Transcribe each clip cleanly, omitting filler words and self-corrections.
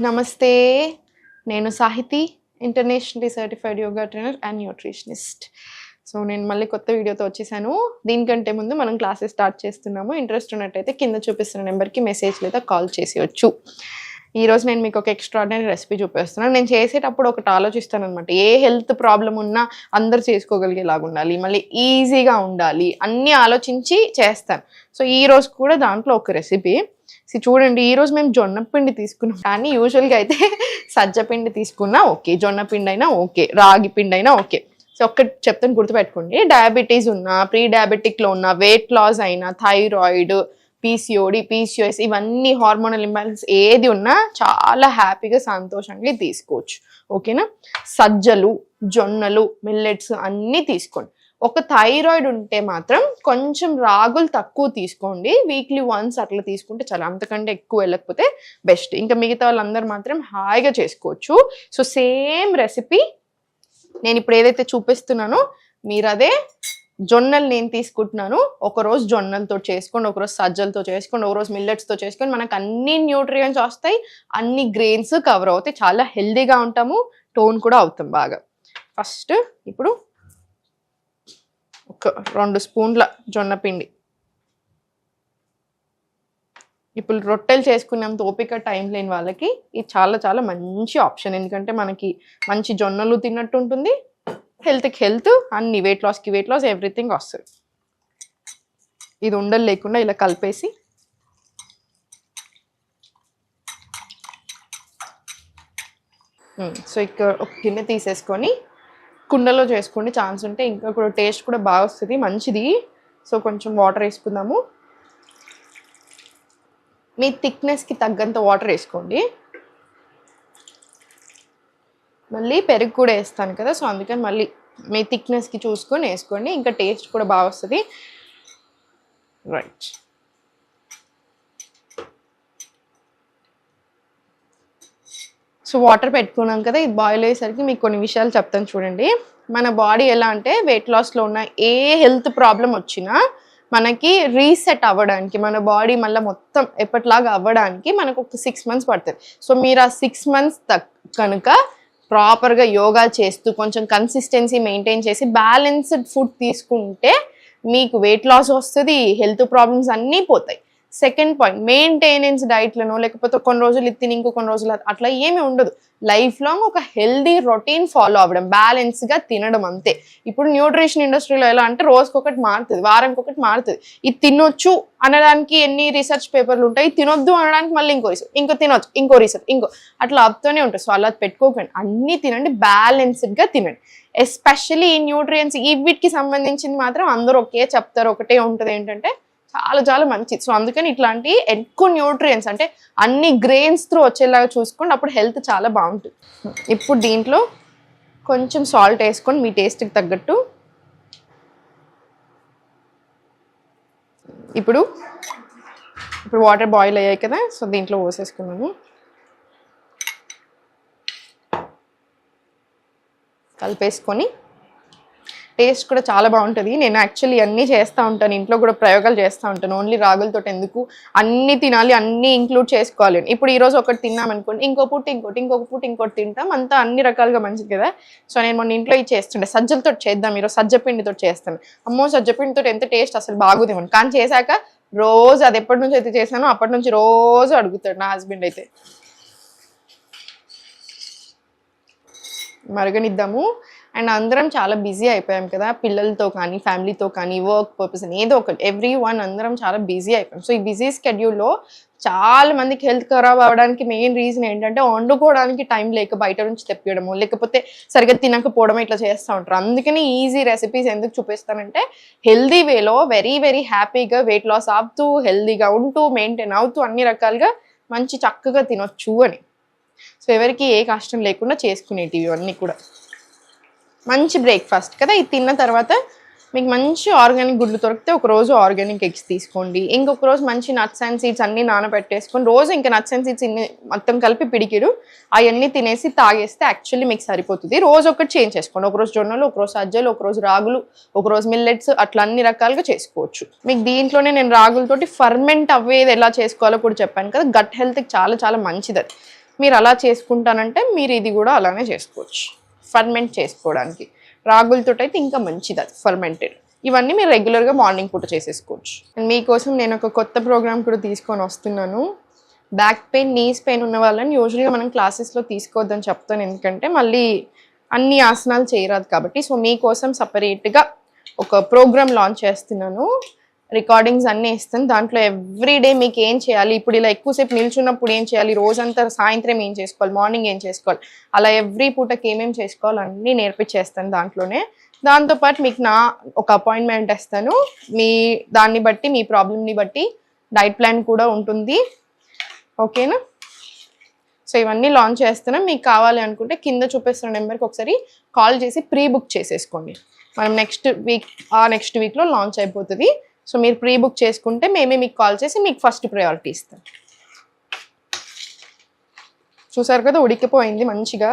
నమస్తే, నేను Sahithi, internationally certified yoga trainer and nutritionist. So నేను మళ్ళీ కొత్త వీడియోతో వచ్చేసాను. దీనికంటే ముందు మనం క్లాసెస్ స్టార్ట్ చేస్తున్నాము. ఇంట్రెస్ట్ ఉన్నట్టయితే కింద చూపిస్తున్న నెంబర్కి మెసేజ్ లేదా కాల్ చేసేయచ్చు. ఈరోజు నేను మీకు ఒక ఎక్స్ట్రాడినరీ రెసిపీ చూపిస్తున్నాను. నేను చేసేటప్పుడు ఒకటి ఆలోచిస్తాను అనమాట. ఏ హెల్త్ ప్రాబ్లం ఉన్నా అందరు చేసుకోగలిగేలాగా ఉండాలి, మళ్ళీ ఈజీగా ఉండాలి, అన్నీ ఆలోచించి చేస్తాను. సో ఈరోజు కూడా దాంట్లో ఒక రెసిపీ చూడండి. ఈరోజు మేము జొన్న పిండి తీసుకున్నాం, కానీ యూజువల్గా అయితే సజ్జ పిండి తీసుకున్నా ఓకే, జొన్న పిండి అయినా ఓకే, రాగి పిండి అయినా ఓకే. సో ఒక్కటి చెప్తాను, గుర్తుపెట్టుకోండి. డయాబెటీస్ ఉన్నా, ప్రీ డయాబెటిక్లో ఉన్న, వెయిట్ లాస్ అయినా, థైరాయిడ్, పీసీఓడి, పీసీఓఎస్, ఇవన్నీ హార్మోనల్ ఇంబ్యాలెన్స్ ఏది ఉన్నా చాలా హ్యాపీగా సంతోషంగా తీసుకోవచ్చు. ఓకేనా? సజ్జలు, జొన్నలు, మిల్లెట్స్ అన్నీ తీసుకోండి. ఒక థైరాయిడ్ ఉంటే మాత్రం కొంచెం రాగులు తక్కువ తీసుకోండి. వీక్లీ వన్స్ అట్లా తీసుకుంటే చాలా, అంతకంటే ఎక్కువ వెళ్ళకపోతే బెస్ట్. ఇంకా మిగతా వాళ్ళందరూ మాత్రం హాయిగా చేసుకోవచ్చు. సో సేమ్ రెసిపీ నేను ఇప్పుడు ఏదైతే చూపిస్తున్నానో మీరు అదే జొన్నలు నేను తీసుకుంటున్నాను. ఒకరోజు జొన్నలతో చేసుకోండి, ఒకరోజు సజ్జలతో చేసుకోండి, ఒకరోజు మిల్లెట్స్తో చేసుకోండి. మనకు అన్ని న్యూట్రియంట్స్ వస్తాయి, అన్ని గ్రెయిన్స్ కవర్ అవుతాయి, చాలా హెల్దీగా ఉంటాము, టోన్ కూడా అవుతాం బాగా. ఫస్ట్ ఇప్పుడు ఒక 2 స్పూన్ల జొన్న పిండి. ఇప్పుడు రొట్టెలు చేసుకునేంత ఓపిక టైం లేని వాళ్ళకి ఇది చాలా చాలా మంచి ఆప్షన్. ఎందుకంటే మనకి మంచి జొన్నలు తిన్నట్టు ఉంటుంది, హెల్త్కి హెల్త్, అన్ని వెయిట్ లాస్ ఎవ్రీథింగ్ వస్తుంది. ఇది ఉండలు లేకుండా ఇలా కలిపేసి సో ఇక్కడ ఒక గిన్నె తీసేసుకొని కుండలో చేసుకోండి. ఛాన్స్ ఉంటే ఇంకా కూడా టేస్ట్ కూడా బాగా వస్తుంది, మంచిది. సో కొంచెం వాటర్ వేసుకుందాము. మీ థిక్నెస్కి తగ్గంత వాటర్ వేసుకోండి. మళ్ళీ పెరుగు కూడా వేస్తాను కదా, సో అందుకని మళ్ళీ మీ థిక్నెస్కి చూసుకొని వేసుకోండి, ఇంకా టేస్ట్ కూడా బాగా వస్తుంది. రైట్, సో వాటర్ పెట్టుకున్నాం కదా, ఇది బాయిల్ అయ్యేసరికి మీకు కొన్ని విషయాలు చెప్తాను చూడండి. మన బాడీ ఎలా అంటే వెయిట్ లాస్లో ఉన్న ఏ హెల్త్ ప్రాబ్లం వచ్చినా మనకి రీసెట్ అవ్వడానికి, మన బాడీ మళ్ళీ మొత్తం ఎప్పటిలాగా అవ్వడానికి మనకు ఒక 6 months పడుతుంది. సో మీరు ఆ 6 months కనుక ప్రాపర్గా యోగా చేస్తూ కొంచెం కన్సిస్టెన్సీ మెయింటైన్ చేసి బ్యాలెన్స్డ్ ఫుడ్ తీసుకుంటే మీకు వెయిట్ లాస్ వస్తుంది, హెల్త్ ప్రాబ్లమ్స్ అన్నీ పోతాయి. సెకండ్ పాయింట్, మెయింటెనెన్స్ డైట్లను లేకపోతే కొన్ని రోజులు ఇది తిని ఇంకో కొన్ని రోజులు అట్లా ఏమీ ఉండదు. లైఫ్ లాంగ్ ఒక హెల్దీ రొటీన్ ఫాలో అవ్వడం, బ్యాలెన్స్గా తినడం, అంతే. ఇప్పుడు న్యూట్రిషన్ ఇండస్ట్రీలో ఎలా అంటే రోజుకొకటి మారుతుంది, వారానికి ఒకటి మారుతుంది. ఇది తినొచ్చు అనడానికి ఎన్ని రీసెర్చ్ పేపర్లు ఉంటాయి, తినొద్దు అనడానికి మళ్ళీ ఇంకో రీసెర్చ్, ఇంకో తినొచ్చు ఇంకో రీసెర్చ్, ఇంకో అట్లా అప్తూనే ఉంటుంది. సో అలా పెట్టుకోకండి, అన్నీ తినండి, బ్యాలెన్స్డ్గా తినండి. ఎస్పెషల్లీ ఈ న్యూట్రియంట్స్ ఈ వీటికి సంబంధించింది మాత్రం అందరూ ఒకే చెప్తారు, ఒకటే ఉంటుంది, ఏంటంటే చాలా చాలా మంచిది. సో అందుకని ఇట్లాంటి ఎక్కువ న్యూట్రియంట్స్ అంటే అన్ని గ్రెయిన్స్ త్రూ వచ్చేలాగా చూసుకోండి, అప్పుడు హెల్త్ చాలా బాగుంటుంది. ఇప్పుడు దీంట్లో కొంచెం సాల్ట్ వేసుకొని మీ టేస్ట్కి తగ్గట్టు. ఇప్పుడు వాటర్ బాయిల్ అయ్యాయి కదా, సో దీంట్లో పోసేసుకున్నాను. కలిపేసుకొని టేస్ట్ కూడా చాలా బాగుంటుంది. నేను యాక్చువల్లీ అన్నీ చేస్తూ ఉంటాను, ఇంట్లో కూడా ప్రయోగాలు చేస్తూ ఉంటాను. ఓన్లీ రాగులతో ఎందుకు, అన్నీ తినాలి, అన్నీ ఇంక్లూడ్ చేసుకోవాలి. ఇప్పుడు ఈరోజు ఒకటి తిన్నామనుకోండి, ఇంకో పూట ఇంకొక పూట ఇంకోటి తింటాం, అంతా అన్ని రకాలుగా మంచిది కదా. సో నేను మొన్న ఇంట్లో ఇది చేస్తుండే, సజ్జలతో చేద్దాం, ఈరోజు సజ్జపిండితో చేస్తాను. అమ్మో, సజ్జపిండితో ఎంత టేస్ట్, అసలు బాగుంది. కానీ చేశాక రోజు అది ఎప్పటి నుంచి అయితే చేశానో అప్పటి నుంచి రోజు అడుగుతాడు నా హస్బెండ్ అయితే. మరగనిద్దాము. అండ్ అందరం చాలా బిజీ అయిపోయాం కదా, పిల్లలతో కానీ ఫ్యామిలీతో కానీ వర్క్ పర్పస్ ఏదో ఒకటి, everyone అందరం చాలా బిజీ అయిపోయాం. సో ఈ బిజీ స్కెడ్యూల్లో చాలా మందికి హెల్త్ ఖరాబ్ అవ్వడానికి మెయిన్ రీజన్ ఏంటంటే వండుకోవడానికి టైం లేక బయట నుంచి తెప్పియడము, లేకపోతే సరిగ్గా తినకపోవడం, ఇట్లా చేస్తూ ఉంటారు. అందుకని ఈజీ రెసిపీస్ ఎందుకు చూపిస్తానంటే హెల్దీ వేలో వెరీ వెరీ హ్యాపీగా వెయిట్ లాస్ అవుతూ, హెల్దీగా ఉంటూ, మెయింటైన్ అవుతూ, అన్ని రకాలుగా మంచి చక్కగా తినొచ్చు అని. సో ఎవరికి ఏ కష్టం లేకుండా చేసుకునేటివి ఇవన్నీ కూడా. మంచి బ్రేక్ఫాస్ట్ కదా. ఇది తిన్న తర్వాత మీకు మంచి ఆర్గానిక్ గుడ్లు దొరికితే ఒకరోజు ఆర్గానిక్ ఎగ్స్ తీసుకోండి, ఇంకొక రోజు మంచి నట్స్ అండ్ సీడ్స్ అన్నీ నానబెట్టేసుకొని రోజు ఇంకా నట్స్ అండ్ సీడ్స్ ఇన్ని మొత్తం కలిపి పిడికిడు అవన్నీ తినేసి తాగేస్తే యాక్చువల్లీ మీకు సరిపోతుంది. రోజు ఒకటి చేంజ్ చేసుకోండి, ఒకరోజు జొన్నలు, ఒకరోజు సజ్జలు, ఒకరోజు రాగులు, ఒకరోజు మిల్లెట్స్, అట్లా అన్ని రకాలుగా చేసుకోవచ్చు. మీకు దీంట్లోనే నేను రాగులతోటి ఫర్మెంట్ అవ్వేది ఎలా చేసుకోవాలో కూడా చెప్పాను కదా. గట్ హెల్త్కి చాలా చాలా మంచిది అది. మీరు అలా చేసుకుంటానంటే మీరు ఇది కూడా అలానే చేసుకోవచ్చు ఫర్మెంట్ చేసుకోవడానికి. రాగులతో అయితే ఇంకా మంచిది అది ఫర్మెంటెడ్. ఇవన్నీ మీరు రెగ్యులర్గా మార్నింగ్ పూట చేసేసుకోవచ్చు. మీకోసం నేను ఒక కొత్త ప్రోగ్రామ్ కూడా తీసుకొని వస్తున్నాను. బ్యాక్ పెయిన్, నీస్ పెయిన్ ఉన్న వాళ్ళని యూజువల్గా మనం క్లాసెస్లో తీసుకోవద్దని చెప్తాను, ఎందుకంటే మళ్ళీ అన్ని ఆసనాలు చేయరాదు కాబట్టి. సో మీకోసం సపరేట్గా ఒక ప్రోగ్రామ్ లాంచ్ చేస్తున్నాను. రికార్డింగ్స్ అన్నీ ఇస్తాను. దాంట్లో ఎవ్రీడే మీకు ఏం చేయాలి, ఇప్పుడు ఇలా ఎక్కువసేపు నిల్చున్నప్పుడు ఏం చేయాలి, రోజంతా సాయంత్రం ఏం చేసుకోవాలి, మార్నింగ్ ఏం చేసుకోవాలి, అలా ఎవ్రీ పూటకి ఏమేమి చేసుకోవాలి అన్నీ నేర్పించేస్తాను దాంట్లోనే. దాంతోపాటు మీకు నా ఒక అపాయింట్మెంట్ ఇస్తాను. మీ దాన్ని బట్టి, మీ ప్రాబ్లమ్ని బట్టి డైట్ ప్లాన్ కూడా ఉంటుంది. ఓకేనా? సో ఇవన్నీ లాంచ్ చేస్తున్నాం. మీకు కావాలి అనుకుంటే కింద చూపిస్తున్న నెంబర్కి ఒకసారి కాల్ చేసి ప్రీ బుక్ చేసేసుకోండి. మనం నెక్స్ట్ వీక్లో లాంచ్ అయిపోతుంది. సో మీరు ప్రీ బుక్ చేసుకుంటే మేమే మీకు కాల్ చేసి మీకు ఫస్ట్ ప్రయారిటీ ఇస్తాం. చూసారు కదా, ఉడికిపోయింది మంచిగా.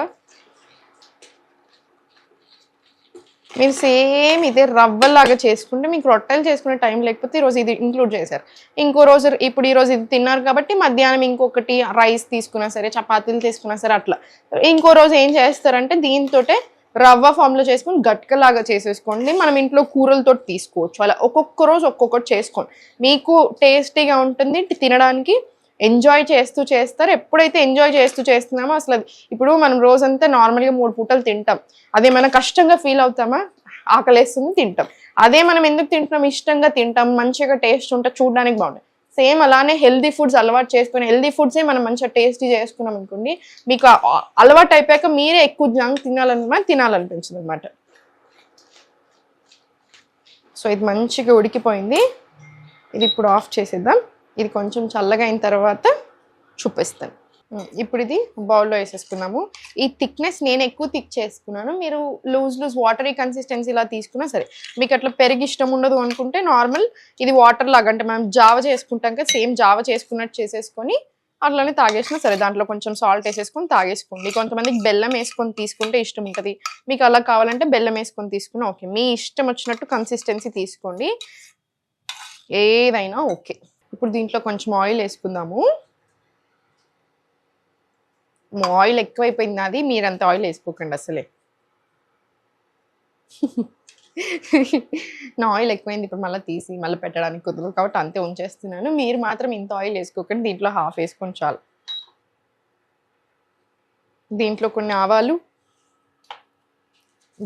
మీరు సేమ్ ఇదే రవ్వలాగా చేసుకుంటే మీకు రొట్టెలు చేసుకునే టైం లేకపోతే ఈరోజు ఇది ఇంక్లూడ్ చేశారు. ఇంకో రోజు ఇప్పుడు ఈరోజు ఇది తిన్నారు కాబట్టి మధ్యాహ్నం ఇంకొకటి రైస్ తీసుకున్నా సరే, చపాతీలు తీసుకున్నా సరే, అట్లా ఇంకో రోజు ఏం చేస్తారంటే దీంతోటే రవ్వ ఫామ్లో చేసుకొని గట్కలాగా చేసేసుకోండి. మనం ఇంట్లో కూరలతో తీసుకోవచ్చు. అలా ఒక్కొక్క రోజు ఒక్కొక్కటి చేసుకోండి. మీకు టేస్టీగా ఉంటుంది, తినడానికి ఎంజాయ్ చేస్తూ చేస్తారు. ఎప్పుడైతే ఎంజాయ్ చేస్తూ చేస్తున్నామో అసలు ఇప్పుడు మనం రోజంతా నార్మల్గా 3 పూటలు తింటాం. అదే మనం కష్టంగా ఫీల్ అవుతామా, ఆకలేస్తుంది తింటాం. అదే మనం ఎందుకు తింటున్నాం, ఇష్టంగా తింటాం, మంచిగా టేస్ట్ ఉంటే చూడడానికి బాగుంటుంది. సేమ్ అలానే హెల్దీ ఫుడ్స్ అలవాటు చేసుకుని హెల్దీ ఫుడ్సే మనం మంచిగా టేస్టీ చేసుకున్నాం అనుకోండి, మీకు అలవాటు అయిపోయాక మీరే ఎక్కువ జంక్ తినాలనిపించింది అనమాట. సో ఇది మంచిగా ఉడికిపోయింది. ఇది ఇప్పుడు ఆఫ్ చేసేద్దాం. ఇది కొంచెం చల్లగా అయిన తర్వాత చూపిస్తాను. ఇప్పుడు ఇది బౌల్లో వేసేసుకున్నాము. ఈ థిక్నెస్ నేను ఎక్కువ థిక్ చేసుకున్నాను. మీరు లూజ్ వాటరీ కన్సిస్టెన్సీ ఇలా తీసుకున్నా సరే. మీకు అట్లా పెరిగి ఇష్టం ఉండదు అనుకుంటే నార్మల్ ఇది వాటర్ లాగా, అంటే మనం జావ చేసుకుంటాం కదా, సేమ్ జావ చేసుకున్నట్టు చేసేసుకొని అట్లానే తాగేసినా సరే. దాంట్లో కొంచెం సాల్ట్ వేసేసుకొని తాగేసుకోండి. కొంతమందికి బెల్లం వేసుకొని తీసుకుంటే ఇష్టం ఉంటుంది. మీకు అలా కావాలంటే బెల్లం వేసుకొని తీసుకున్నా ఓకే. మీ ఇష్టం వచ్చినట్టు కన్సిస్టెన్సీ తీసుకోండి, ఏదైనా ఓకే. ఇప్పుడు దీంట్లో కొంచెం ఆయిల్ వేసుకుందాము. ఆయిల్ ఎక్కువైపోయింది నాది, మీరంత ఆయిల్ వేసుకోకండి అసలే. నా ఆయిల్ ఎక్కువైంది, ఇప్పుడు మళ్ళీ తీసి మళ్ళీ పెట్టడానికి కుదరదు కాబట్టి అంతే ఉంచేస్తున్నాను. మీరు మాత్రం ఇంత ఆయిల్ వేసుకోకండి, దీంట్లో హాఫ్ వేసుకొని చాలు. దీంట్లో కొన్ని ఆవాలు,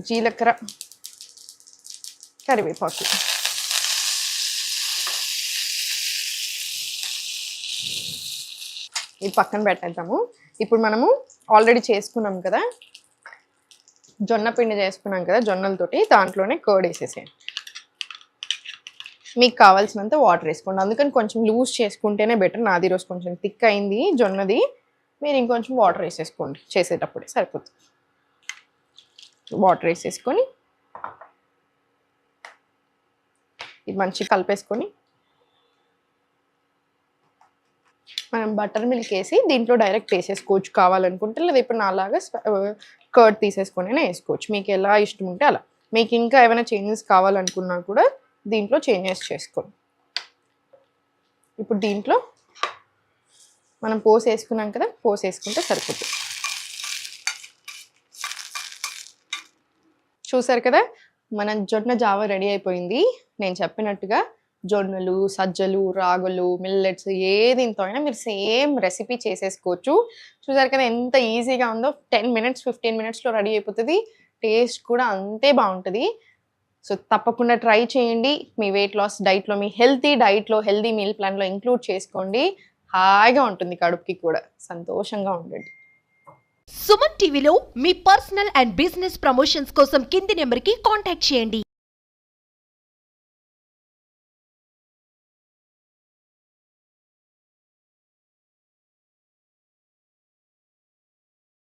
జీలకర్ర, కరివేపాకు, ఇది పక్కన పెట్టేద్దాము. ఇప్పుడు మనము ఆల్రెడీ చేసుకున్నాం కదా, జొన్న పిండి చేసుకున్నాం కదా జొన్నలతోటి, దాంట్లోనే కర్డ్ వేసేసేయండి. మీకు కావాల్సినంత వాటర్ వేసుకోండి. అందుకని కొంచెం లూజ్ చేసుకుంటేనే బెటర్. నాది ఈరోజు కొంచెం థిక్ అయింది జొన్నది, మీరు ఇంకొంచెం వాటర్ వేసేసుకోండి చేసేటప్పుడే సరిపోతుంది. వాటర్ వేసేసుకొని ఇది మంచిగా కలిపేసుకొని మనం బటర్ మిల్క్ వేసి దీంట్లో డైరెక్ట్ వేసేసుకోవచ్చు కావాలనుకుంటే, లేదా ఇప్పుడు నాలాగా కర్డ్ తీసేసుకొని వేసుకోవచ్చు. మీకు ఎలా ఇష్టం ఉంటే అలా. మీకు ఇంకా ఏమైనా చేంజెస్ కావాలనుకున్నా కూడా దీంట్లో చేంజెస్ చేసుకోండి. ఇప్పుడు దీంట్లో మనం పోసేసుకున్నాం కదా, పోసేసుకుంటే సరిపోతుంది. చూసారు కదా, మన జొన్న జావ రెడీ అయిపోయింది. నేను చెప్పినట్టుగా జొన్నలు, సజ్జలు, రాగులు, మిల్లెట్స్ దీంతో అయినా మీరు సేమ్ రెసిపీ చేసేసుకోవచ్చు. చూసారు కదా ఎంత ఈజీగా ఉందో. 10 minutes 15 minutesలో రెడీ అయిపోతుంది. టేస్ట్ కూడా అంతే బాగుంటుంది. సో తప్పకుండా ట్రై చేయండి. మీ వెయిట్ లాస్ డైట్లో, మీ హెల్తీ డైట్లో, హెల్తీ మీల్ ప్లాన్లో ఇంక్లూడ్ చేసుకోండి. హాయిగా ఉంటుంది, కడుపుకి కూడా సంతోషంగా ఉండండి. సుమన్ టీవీలో మీ పర్సనల్ అండ్ బిజినెస్ ప్రమోషన్స్ కోసం కింది నెంబర్కి కాంటాక్ట్ చేయండి.